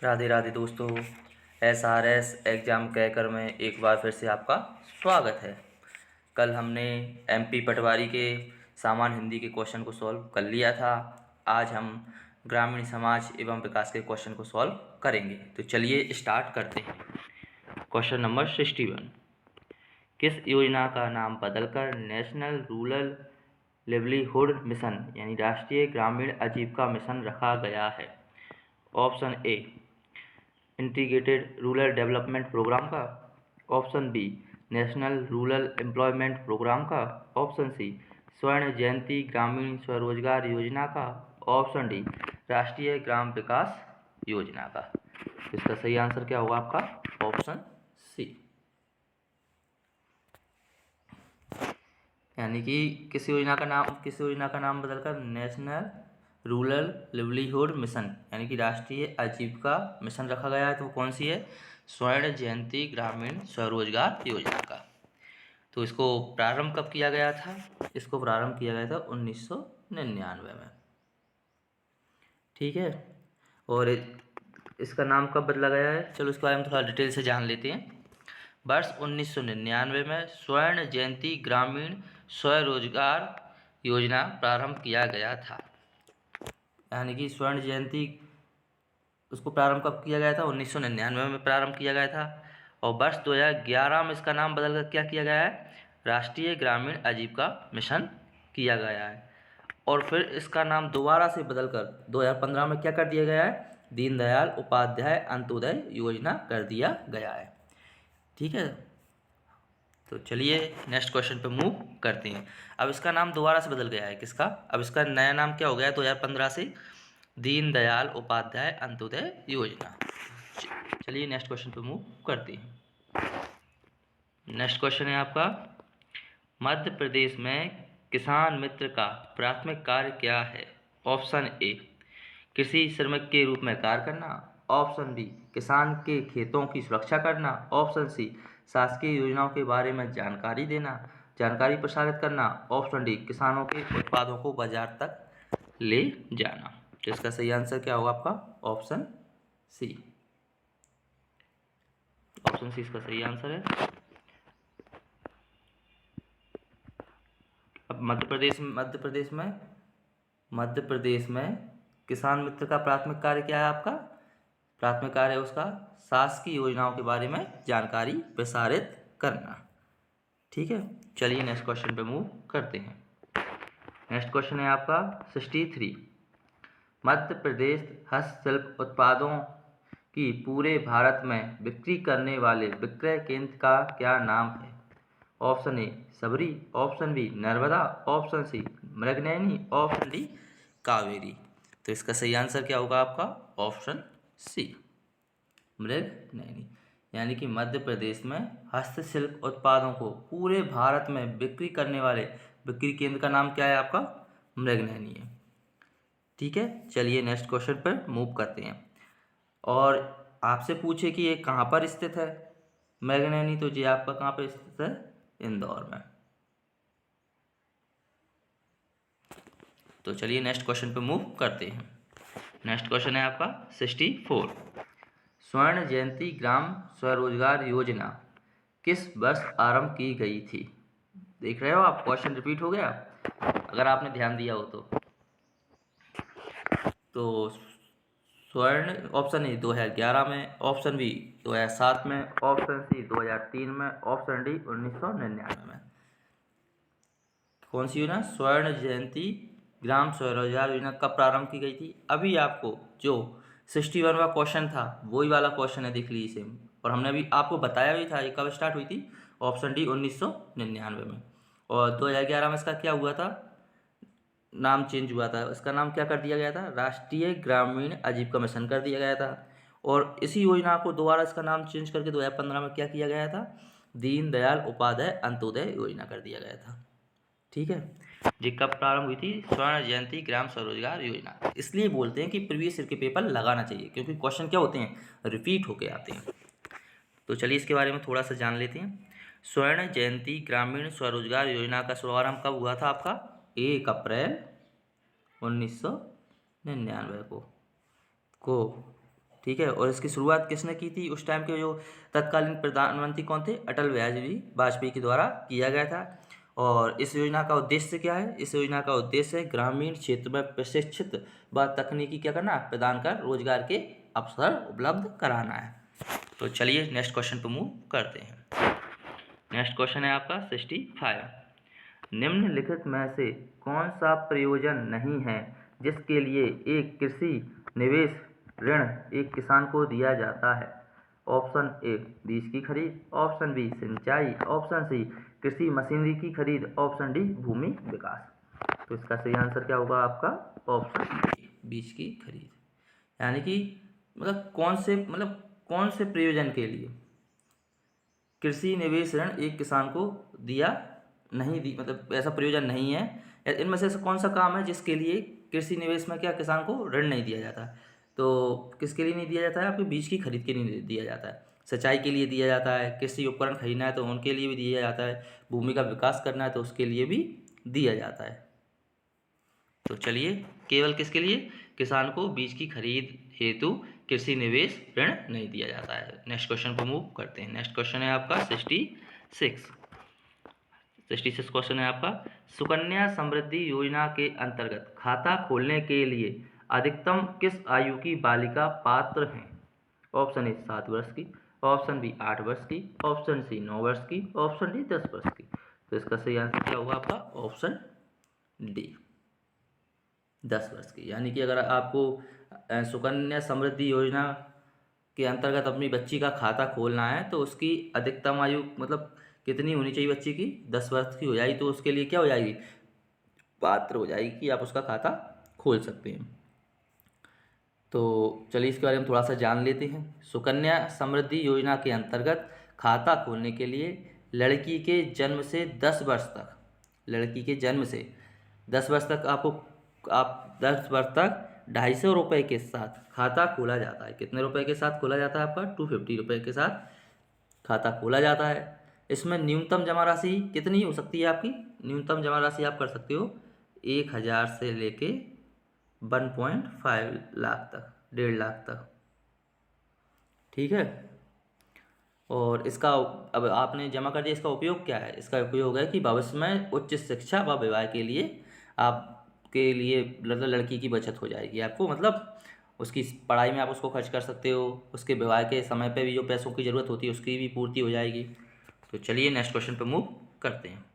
राधे राधे दोस्तों। SRS exam कैकर में एक बार फिर से आपका स्वागत है। कल हमने MP पटवारी के सामान्य हिंदी के क्वेश्चन को सॉल्व कर लिया था। आज हम ग्रामीण समाज एवं विकास के क्वेश्चन को सॉल्व करेंगे। तो चलिए स्टार्ट करते हैं। Question number 61। किस योजना का नाम बदलकर नेशनल रूरल लिवलीहुड मिशन यानी राष्ट्रीय ग्रामीण आजीविका मिशन रखा गया है? Option A integrated rural development programme का, option B national rural employment programme का, ऑप्शन सी स्वर्ण जयंती ग्रामीण स्वरोजगार योजना का, ऑप्शन डी राष्ट्रीय ग्राम विकास योजना का। तो इसका सही आंसर क्या होगा आपका? Option C. यानी कि किस योजना का नाम बदलकर नेशनल रूरल लिवलीहुड मिशन यानी कि राष्ट्रीय आजीविका मिशन रखा गया है। तो कौन सी है? स्वर्ण जयंती ग्रामीण स्वरोजगार योजना का। तो इसको प्रारंभ कब किया गया था? इसको प्रारंभ किया गया था 1999 में। ठीक है। और इसका नाम कब बदला गया है, चलो इसके बारे में थोड़ा डिटेल से जान लेते हैं। वर्ष 1999 में स्वर्ण जयंती ग्रामीण स्वरोजगार योजना प्रारंभ किया गया था। यानी कि स्वर्ण जयंती उसको प्रारंभ कब किया गया था? 1999 में प्रारंभ किया गया था। और वर्ष 2011 में इसका नाम बदलकर क्या किया गया है? राष्ट्रीय ग्रामीण आजीविका मिशन किया गया है। और फिर इसका नाम दोबारा से बदलकर 2015 में क्या कर दिया गया है? दीनदयाल उपाध्याय अंत्योदय योजना कर दिया गया है। ठीक है। तो चलिए नेक्स्ट क्वेश्चन पे मूव करते हैं। अब इसका नाम दोबारा से बदल गया है। किसका? अब इसका नया नाम क्या हो गया 2015 से? दीनदयाल उपाध्याय अंत्योदय योजना। चलिए नेक्स्ट क्वेश्चन पे मूव करते हैं। नेक्स्ट क्वेश्चन है आपका, मध्य प्रदेश में किसान मित्र का प्राथमिक कार्य क्या है? ऑप्शन ए कृषि श्रमिक के रूप में कार्य करना, ऑप्शन बी किसान के खेतों की सुरक्षा करना, ऑप्शन सी शासकीय योजनाओं के बारे में जानकारी प्रसारित करना, ऑप्शन डी किसानों के उत्पादों को बाजार तक ले जाना। तो इसका सही आंसर क्या होगा आपका? ऑप्शन सी। ऑप्शन सी इसका सही आंसर है। अब मध्य प्रदेश में किसान मित्र का प्राथमिक कार्य क्या है आपका? प्राथमिक कार्य है उसका शासकीय योजनाओं के बारे में जानकारी प्रसारित करना। ठीक है। चलिए नेक्स्ट क्वेश्चन पे मूव करते हैं। नेक्स्ट क्वेश्चन है आपका 63। मध्य प्रदेश हस्तशिल्प उत्पादों की पूरे भारत में बिक्री करने वाले विक्रय केंद्र का क्या नाम है? Option A Sabari, option B Narmada, option C Mriganayani, option D Kaveri. तो इसका सही आंसर क्या होगा आपका? Option C Mriganayani. यानी कि मध्य प्रदेश में हस्तशिल्प उत्पादों को पूरे भारत में बिक्री करने वाले बिक्री केंद्र का नाम क्या है आपका? मृगनयनी है। ठीक है। चलिए नेक्स्ट क्वेश्चन पर मूव करते हैं। और आपसे पूछे कि ये कहाँ पर स्थित है मृगनयनी, तो ये आपका कहाँ पर स्थित है? इंदौर में। तो चलिए नेक्स्ट क्वेश्चन पे मूव करते हैं। नेक्स्ट क्वेश्चन है आपका 64। स्वर्ण जयंती ग्राम स्वरोजगार योजना किस वर्ष आरंभ की गई थी? देख रहे हो आप, क्वेश्चन रिपीट हो गया अगर आपने ध्यान दिया हो तो स्वर्ण ऑप्शन ए 2011 में, ऑप्शन बी 2007 में, ऑप्शन सी 2003 में, ऑप्शन डी 1999 में। कौन सी योजना? स्वर्ण जयंती ग्राम स्वरोजगार योजना कब प्रारंभ की गई थी? अभी आपको जो 61 का क्वेश्चन था वही वाला क्वेश्चन है, देख लीजिए सेम। और हमने अभी आपको बताया भी था ये कब स्टार्ट हुई थी। ऑप्शन डी 1999 में। और 2011 में इसका क्या हुआ था? नाम चेंज हुआ था। इसका नाम क्या कर दिया गया था? राष्ट्रीय ग्रामीण आजीविका मिशन कर दिया गया था। और इसी योजना को दोबारा इसका नाम चेंज करके 2015 में क्या किया गया था? दीनदयाल उपाध्याय अंत्योदय योजना कर दिया गया था। ठीक है। जी कब प्रारंभ हुई थी? स्वर्ण जयंती ग्राम स्वरोजगार योजना। इसलिए बोलते हैं कि प्रीवियस ईयर के पेपर लगाना चाहिए, क्योंकि क्वेश्चन क्या होते हैं? रिपीट होके आते हैं। तो चलिए इसके बारे में थोड़ा सा जान लेते हैं। स्वर्ण जयंती ग्रामीण स्वरोजगार योजना का शुभारंभ कब हुआ था आपका? 1 अप्रैल 1999 को ठीक है। और इसकी शुरुआत किसने की थी? उस टाइम के जो तत्कालीन प्रधानमंत्री कौन थे? अटल बिहारी वाजपेयी के द्वारा किया गया था। और इस योजना का उद्देश्य क्या है? इस योजना का उद्देश्य ग्रामीण क्षेत्र में प्रशिक्षित व तकनीकी क्या करना, प्रदान कर रोजगार के अवसर उपलब्ध कराना है। तो चलिए नेक्स्ट क्वेश्चन पर मूव करते हैं। नेक्स्ट क्वेश्चन है आपका 65। निम्नलिखित में से कौन सा प्रयोजन नहीं है जिसके लिए एक कृषि निवेश ऋण एक किसान को दिया जाता है? ऑप्शन ए बीज की खरीद, ऑप्शन बी सिंचाई, ऑप्शन सी कृषि मशीनरी की खरीद, ऑप्शन डी भूमि विकास। तो इसका सही आंसर क्या होगा आपका? ऑप्शन ए बीज की खरीद। यानी कि कौन से प्रयोजन के लिए कृषि निवेश ऋण एक किसान को दिया नहीं दी, मतलब ऐसा प्रयोजन नहीं है। इनमें से कौन सा काम है जिसके लिए कृषि निवेश में क्या किसान को ऋण नहीं दिया जाता? तो किसके लिए नहीं दिया जाता है? आपके बीज की खरीद के लिए दिया जाता है, सिंचाई के लिए दिया जाता है, कृषि उपकरण खरीदना है तो उनके लिए भी दिया जाता है, भूमि का विकास करना है तो उसके लिए भी दिया जाता है। तो चलिए, केवल किसके लिए? किसान को बीज की खरीद हेतु कृषि निवेश ऋण नहीं दिया जाता है। नेक्स्ट क्वेश्चन पर मूव करते हैं। नेक्स्ट क्वेश्चन है आपका 66 क्वेश्चन है आपका, सुकन्या समृद्धि योजना के अंतर्गत खाता खोलने के लिए अधिकतम किस आयु की बालिका पात्र है? ऑप्शन ए 7 वर्ष की, ऑप्शन बी 8 वर्ष की, ऑप्शन सी 9 वर्ष की, ऑप्शन डी 10 वर्ष की। तो इसका सही आंसर क्या होगा आपका? ऑप्शन डी 10 वर्ष की। यानी कि अगर आपको सुकन्या समृद्धि योजना के अंतर्गत अपनी बच्ची का खाता खोलना है तो उसकी अधिकतम आयु मतलब कितनी होनी चाहिए बच्ची की? 10 वर्ष की हो जाएगी तो उसके लिए क्या हो जाएगी? पात्र हो जाएगी कि आप उसका खाता खोल सकते हैं। तो चलिए इसके बारे में थोड़ा सा जान लेते हैं। सुकन्या समृद्धि योजना के अंतर्गत खाता खोलने के लिए लड़की के जन्म से 10 वर्ष तक, लड़की के जन्म से 10 वर्ष तक आप 10 वर्ष तक 250 रुपये के साथ खाता खोला जाता है। कितने रुपए के साथ खोला जाता है आपका? 250 रुपये के साथ खाता खोला जाता है। इसमें न्यूनतम जमा राशि कितनी हो सकती है आपकी? न्यूनतम जमा राशि आप कर सकते हो 1000 से लेके 1.5 लाख तक, 1.5 लाख तक, ठीक है। और इसका अब आपने जमा कर दिया, इसका उपयोग क्या है? इसका उपयोग है कि भविष्य में उच्च शिक्षा व विवाह के लिए आपके लिए मतलब लड़की की बचत हो जाएगी। आपको मतलब उसकी पढ़ाई में आप उसको खर्च कर सकते हो, उसके विवाह के समय पे भी जो पैसों की ज़रूरत होती है उसकी भी पूर्ति हो जाएगी। तो चलिए नेक्स्ट क्वेश्चन पे मूव करते हैं।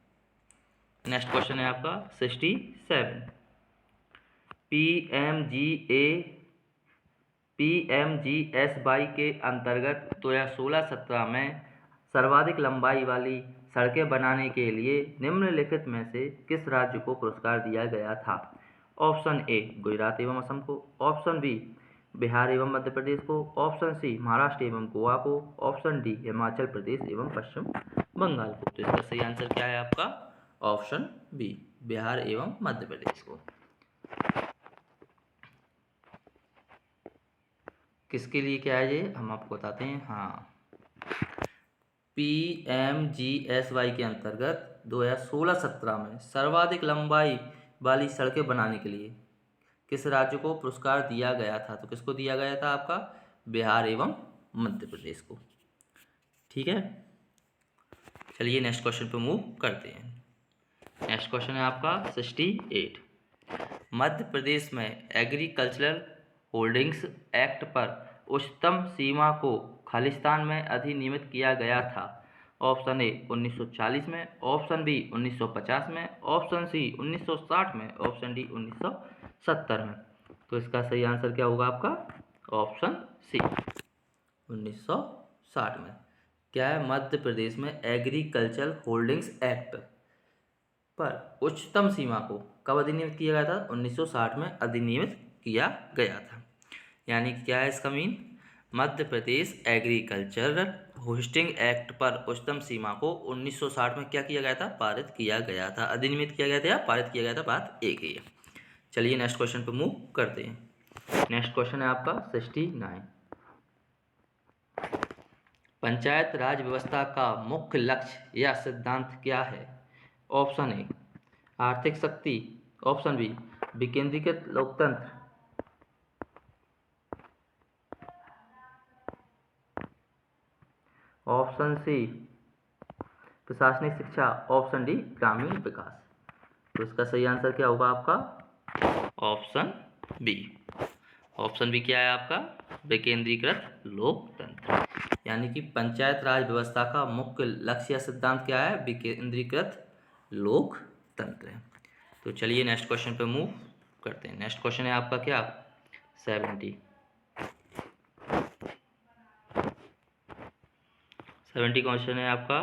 नेक्स्ट क्वेश्चन है आपका 67। PMGSY के अंतर्गत 2016-17 में सर्वाधिक लंबाई वाली सड़कें बनाने के लिए निम्नलिखित में से किस राज्य को पुरस्कार दिया गया था? ऑप्शन ए गुजरात एवं असम को, ऑप्शन बी बिहार एवं मध्य प्रदेश को, ऑप्शन सी महाराष्ट्र एवं गोवा को, ऑप्शन डी हिमाचल प्रदेश एवं पश्चिम बंगाल को। तो इसका सही आंसर क्या है आपका? ऑप्शन बी बिहार एवं मध्य प्रदेश को। किसके लिए क्या है ये हम आपको बताते हैं। हाँ, PMGSY के अंतर्गत 2016-17 में सर्वाधिक लंबाई वाली सड़कें बनाने के लिए किस राज्य को पुरस्कार दिया गया था? तो किसको दिया गया था आपका? बिहार एवं मध्य प्रदेश को, ठीक है। चलिए नेक्स्ट क्वेश्चन पे मूव करते हैं। नेक्स्ट क्वेश्चन है आपका 68। मध्य प्रदेश में एग्रीकल्चरल होल्डिंग्स एक्ट पर उच्चतम सीमा को खालिस्तान में अधिनियमित किया गया था। ऑप्शन ए 1940 में, ऑप्शन बी 1950 में, ऑप्शन सी 1960 में, ऑप्शन डी 1970 में। तो इसका सही आंसर क्या होगा आपका? ऑप्शन सी 1960 में। क्या है? मध्य प्रदेश में एग्रीकल्चरल होल्डिंग्स एक्ट पर उच्चतम सीमा को कब अधिनियमित किया गया था? 1960 में अधिनियमित किया गया था। यानी क्या है इसका mean? Madhya Pradesh agricultural hosting act पर उच्चतम सीमा को 1960 में क्या किया गया था? पारित किया गया था, अधिनियमित किया गया था या पारित किया गया था, बात एक ही है। चलिए नेक्स्ट क्वेश्चन पे मूव करते हैं। नेक्स्ट क्वेश्चन है आपका 69। पंचायत राज व्यवस्था का मुख्य लक्ष्य या सिद्धांत क्या है? ऑप्शन ए आर्थिक शक्ति, ऑप्शन बी विकेंद्रीकृत लोकतंत्र, ऑप्शन सी प्रशासनिक शिक्षा, ऑप्शन डी ग्रामीण विकास। तो इसका सही आंसर क्या होगा आपका? Option B. ऑप्शन बी क्या है आपका? विकेंद्रीकृत लोकतंत्र। यानी कि पंचायत राज व्यवस्था का मुख्य लक्ष्य या सिद्धांत क्या है? विकेंद्रीकृत लोकतंत्र। तो चलिए नेक्स्ट क्वेश्चन पे मूव करते हैं। नेक्स्ट क्वेश्चन है आपका क्या? 70 क्वेश्चन है आपका,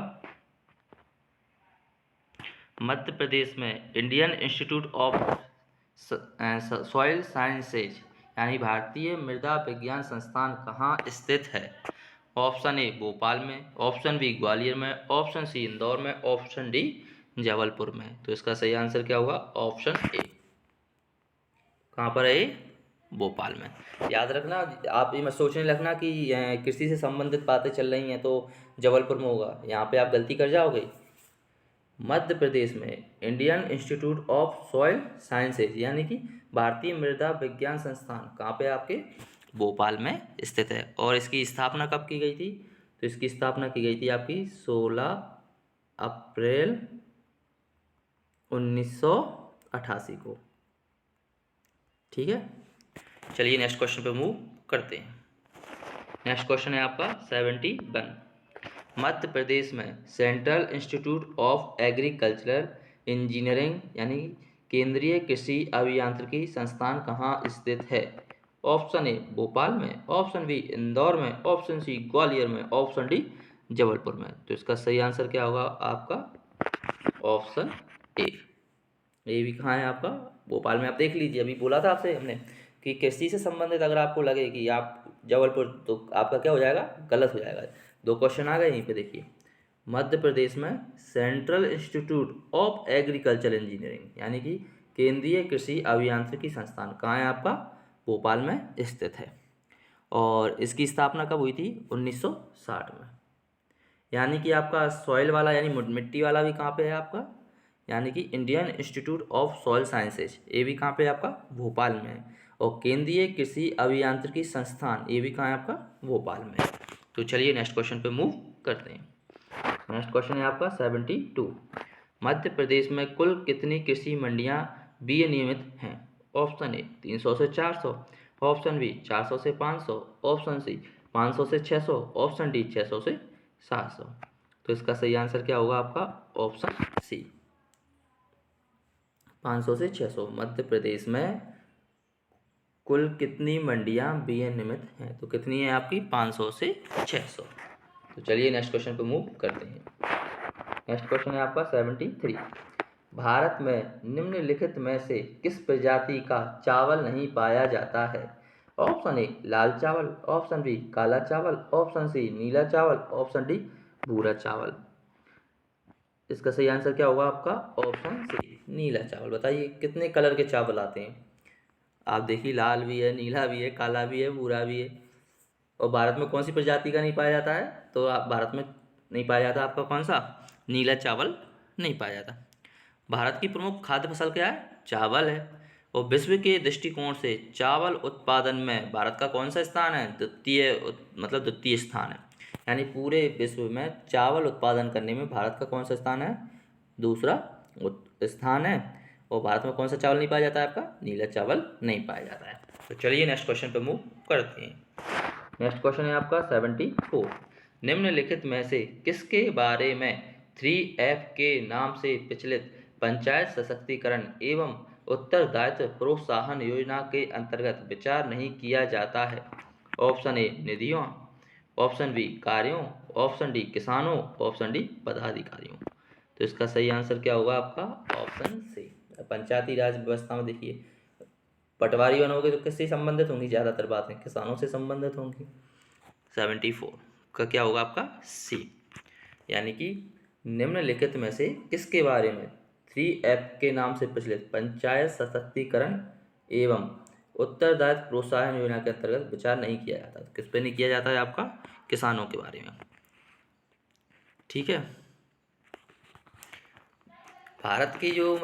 मध्य प्रदेश में Indian institute of soil sciences यानी भारतीय मृदा विज्ञान संस्थान कहाँ स्थित है? ऑप्शन ए भोपाल में, ऑप्शन बी ग्वालियर में, ऑप्शन सी इंदौर में, ऑप्शन डी जबलपुर में। तो इसका सही आंसर क्या होगा? Option A. कहाँ पर है? भोपाल में। याद रखना, आप ये मत सोचने लगना कि कृषि से संबंधित बातें चल रही हैं तो जबलपुर में होगा, यहाँ पे आप गलती कर जाओगे। मध्य प्रदेश में Indian institute of soil sciences यानी कि भारतीय मृदा विज्ञान संस्थान कहाँ पे? आपके भोपाल में स्थित है। और इसकी स्थापना कब की गई थी? तो इसकी स्थापना की गई थी आपकी 16 अप्रैल 1988 को। ठीक है, चलिए नेक्स्ट क्वेश्चन पे मूव करते हैं। नेक्स्ट क्वेश्चन है आपका 71, मध्य प्रदेश में central institute of agricultural engineering यानी केंद्रीय कृषि अभियांत्रिकी संस्थान कहाँ स्थित है? ऑप्शन ए भोपाल में, ऑप्शन बी इंदौर में, ऑप्शन सी ग्वालियर में, ऑप्शन डी जबलपुर में। तो इसका सही आंसर क्या होगा आपका? Option A. ये भी कहाँ है आपका? भोपाल में। आप देख लीजिए, अभी बोला था आपसे हमने कि कृषि से संबंधित अगर आपको लगे कि आप जबलपुर, तो आपका क्या हो जाएगा? गलत हो जाएगा। दो क्वेश्चन आ गए यहीं पे, देखिए। मध्य प्रदेश में central institute of agriculture engineering यानी कि केंद्रीय कृषि अभियांत्रिकी संस्थान कहाँ है आपका? भोपाल में स्थित है। और इसकी स्थापना कब हुई थी? 1960 में। यानी कि आपका सॉइल वाला यानी मिट्टी वाला भी कहाँ पे है आपका? यानी कि Indian institute of soil sciences, ये भी कहाँ पे है आपका? भोपाल में है। और केंद्रीय कृषि अभियांत्रिकी संस्थान, ये भी कहाँ है आपका? भोपाल में। तो चलिए नेक्स्ट क्वेश्चन पे मूव करते हैं। नेक्स्ट क्वेश्चन है आपका 72, मध्य प्रदेश में कुल कितनी कृषि मंडियां विनियमित हैं? ऑप्शन ए 300 से 400, ऑप्शन बी 400 से 500, ऑप्शन सी 500 से 600, ऑप्शन डी 600 से 700। तो इसका सही आंसर क्या होगा आपका? ऑप्शन सी 500 से 600। मध्य प्रदेश में कुल कितनी मंडियां विनियमित हैं? तो कितनी है आपकी? 500 से 600। तो चलिए नेक्स्ट क्वेश्चन पे मूव करते हैं। नेक्स्ट क्वेश्चन है आपका 73, भारत में निम्नलिखित में से किस प्रजाति का चावल नहीं पाया जाता है? ऑप्शन ए लाल चावल, ऑप्शन बी काला चावल, ऑप्शन सी नीला चावल, ऑप्शन डी भूरा चावल। इसका सही आंसर क्या होगा आपका? ऑप्शन सी नीला चावल। बताइए कितने कलर के चावल आते हैं? आप देखिए, लाल भी है, नीला भी है, काला भी है, भूरा भी है। और भारत में कौन सी प्रजाति का नहीं पाया जाता है? तो आप भारत में नहीं पाया जाता आपका कौन सा? नीला चावल नहीं पाया जाता। भारत की प्रमुख खाद्य फसल क्या है? चावल है। और विश्व के दृष्टिकोण से चावल उत्पादन में भारत का कौन सा स्थान है? द्वितीय स्थान है। यानी पूरे विश्व में चावल उत्पादन करने में भारत का कौन सा स्थान है? दूसरा स्थान है। और भारत में कौन सा चावल नहीं पाया जाता है आपका? नीला चावल नहीं पाया जाता है। तो चलिए नेक्स्ट क्वेश्चन पे मूव करते हैं। नेक्स्ट क्वेश्चन है आपका 74, निम्नलिखित में से किसके बारे में 3F के नाम से प्रचलित पंचायत सशक्तिकरण एवं उत्तरदायित्व प्रोत्साहन योजना के अंतर्गत विचार नहीं किया जाता है? ऑप्शन ए निधियों, ऑप्शन बी कार्यों, ऑप्शन डी किसानों, ऑप्शन डी पदाधिकारियों। तो इसका सही आंसर क्या होगा आपका? ऑप्शन सी। पंचायती राज व्यवस्था में देखिए, पटवारी बनोगे तो किससे संबंधित होंगी? ज़्यादातर बातें किसानों से संबंधित होंगी। 74 का क्या होगा आपका? सी। यानी कि निम्नलिखित में से किसके बारे में 3F के नाम से प्रचलित पंचायत सशक्तिकरण एवं उत्तरदायित्व प्रोत्साहन योजना के अंतर्गत विचार नहीं किया जाता? तो किस पे नहीं किया जाता है आपका? किसानों के बारे में। ठीक है, भारत की जो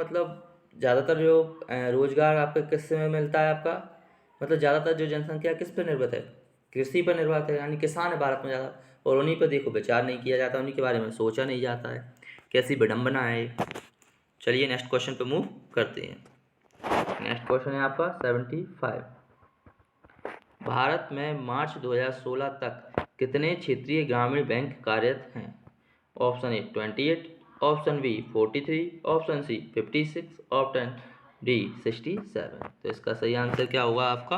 ज़्यादातर जो रोजगार आपका किस में मिलता है आपका? ज़्यादातर जो जनसंख्या किस पर निर्भर है? कृषि पर निर्भर है, यानी किसान है भारत में ज़्यादा। और उन्हीं पर देखो विचार नहीं किया जाता, उन्हीं के बारे में सोचा नहीं जाता है। कैसी विडम्बना है। चलिए नेक्स्ट क्वेश्चन पे मूव करते हैं। नेक्स्ट क्वेश्चन है आपका 75। भारत में मार्च 2016 तक कितने क्षेत्रीय ग्रामीण बैंक कार्यरत हैं? Option A 28, option B 43, option C 56, option D 67। तो इसका सही आंसर क्या होगा आपका?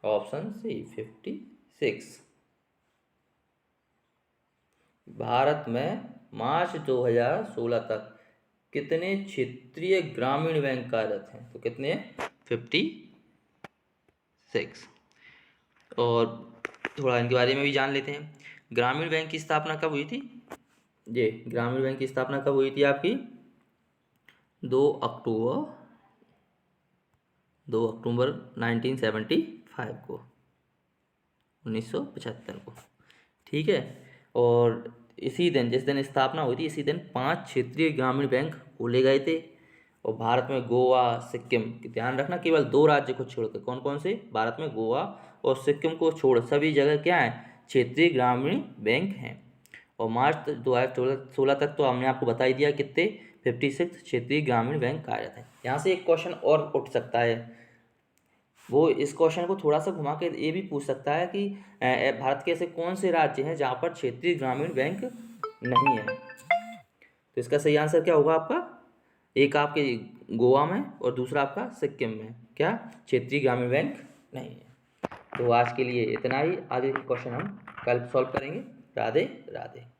Option C 56। भारत में मार्च 2016 तक कितने क्षेत्रीय ग्रामीण बैंक कार्यरत हैं? तो कितने? 56। और थोड़ा इनके बारे में भी जान लेते हैं। ग्रामीण बैंक की स्थापना कब हुई थी? ये ग्रामीण बैंक की स्थापना कब हुई थी आपकी? 2 अक्टूबर 1975 को, 1975 को। ठीक है। और इसी दिन, जिस दिन स्थापना हुई थी, इसी दिन 5 क्षेत्रीय ग्रामीण बैंक खोले गए थे। और भारत में गोवा, सिक्किम, ध्यान रखना केवल 2 राज्य को छोड़कर, कौन कौन से? भारत में गोवा और सिक्किम को छोड़ सभी जगह क्या है? क्षेत्रीय ग्रामीण बैंक हैं। और मार्च 2016 तक तो हमने आपको बता ही दिया कितने? 56 क्षेत्रीय ग्रामीण बैंक कार्यरत हैं। यहाँ से एक क्वेश्चन और उठ सकता है, वो इस क्वेश्चन को थोड़ा सा घुमा के ये भी पूछ सकता है कि भारत के ऐसे कौन से राज्य हैं जहाँ पर क्षेत्रीय ग्रामीण बैंक नहीं है? तो इसका सही आंसर क्या होगा आपका? एक आपके गोवा में और दूसरा आपका सिक्किम में क्या क्षेत्रीय ग्रामीण बैंक नहीं है। तो आज के लिए इतना ही, आगे के क्वेश्चन हम कल सॉल्व करेंगे। राधे राधे।